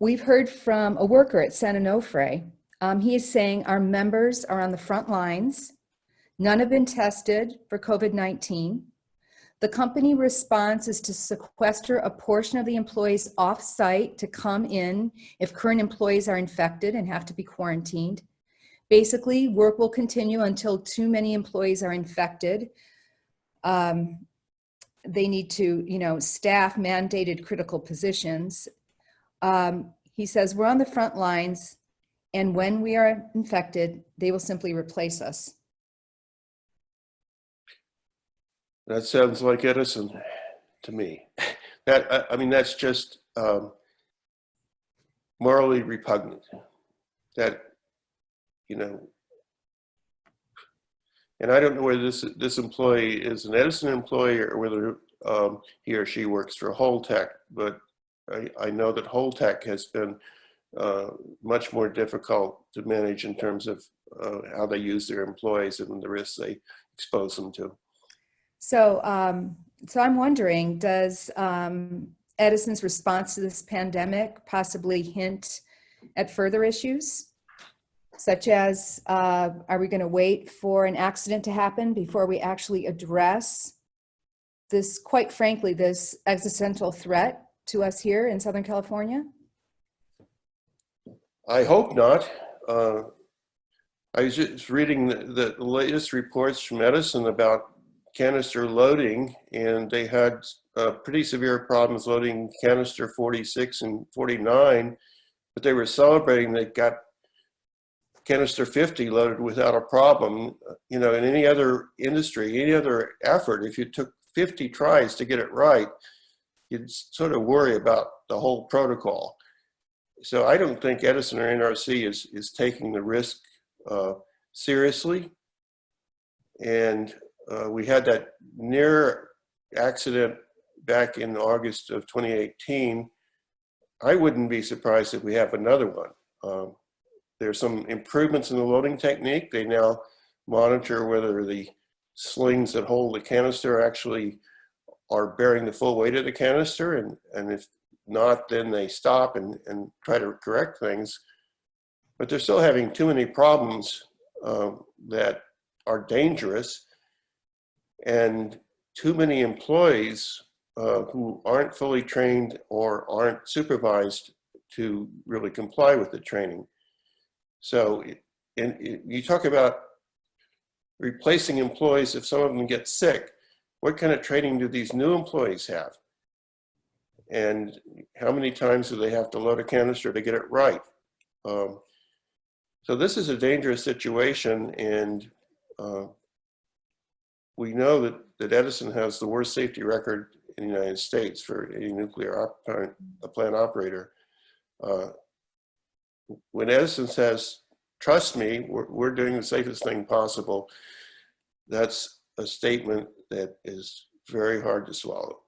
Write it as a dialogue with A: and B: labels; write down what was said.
A: We've heard from a worker at San Onofre. He is saying our members are on the front lines. None have been tested for COVID-19. The company response is to sequester a portion of the employees off-site to come in if current employees are infected and have to be quarantined. Basically, work will continue until too many employees are infected. They need to, staff mandated critical positions. He says, we're on the front lines, and when we are infected, they will simply replace us.
B: That sounds like Edison to me. That's just morally repugnant. That, and I don't know whether this employee is an Edison employee or whether he or she works for Holtec, but I know that Holtec has been much more difficult to manage in terms of how they use their employees and the risks they expose them to.
A: So I'm wondering, does Edison's response to this pandemic possibly hint at further issues, such as, are we going to wait for an accident to happen before we actually address this, quite frankly, this existential threat to us here in Southern California?
B: I hope not. I was just reading the latest reports from Edison about canister loading, and they had pretty severe problems loading canister 46 and 49, but they were celebrating they got canister 50 loaded without a problem. In any other industry, any other effort, if you took 50 tries to get it right, you'd sort of worry about the whole protocol. So I don't think Edison or NRC is taking the risk seriously. And we had that near accident back in August of 2018. I wouldn't be surprised if we have another one. There's some improvements in the loading technique. They now monitor whether the slings that hold the canister actually are bearing the full weight of the canister, and if not, then they stop and try to correct things. But they're still having too many problems that are dangerous, and too many employees who aren't fully trained or aren't supervised to really comply with the training. So you talk about replacing employees if some of them get sick. What kind of training do these new employees have? And how many times do they have to load a canister to get it right? So this is a dangerous situation, and we know that Edison has the worst safety record in the United States for any nuclear plant operator. When Edison says, trust me, we're doing the safest thing possible, that's a statement that is very hard to swallow.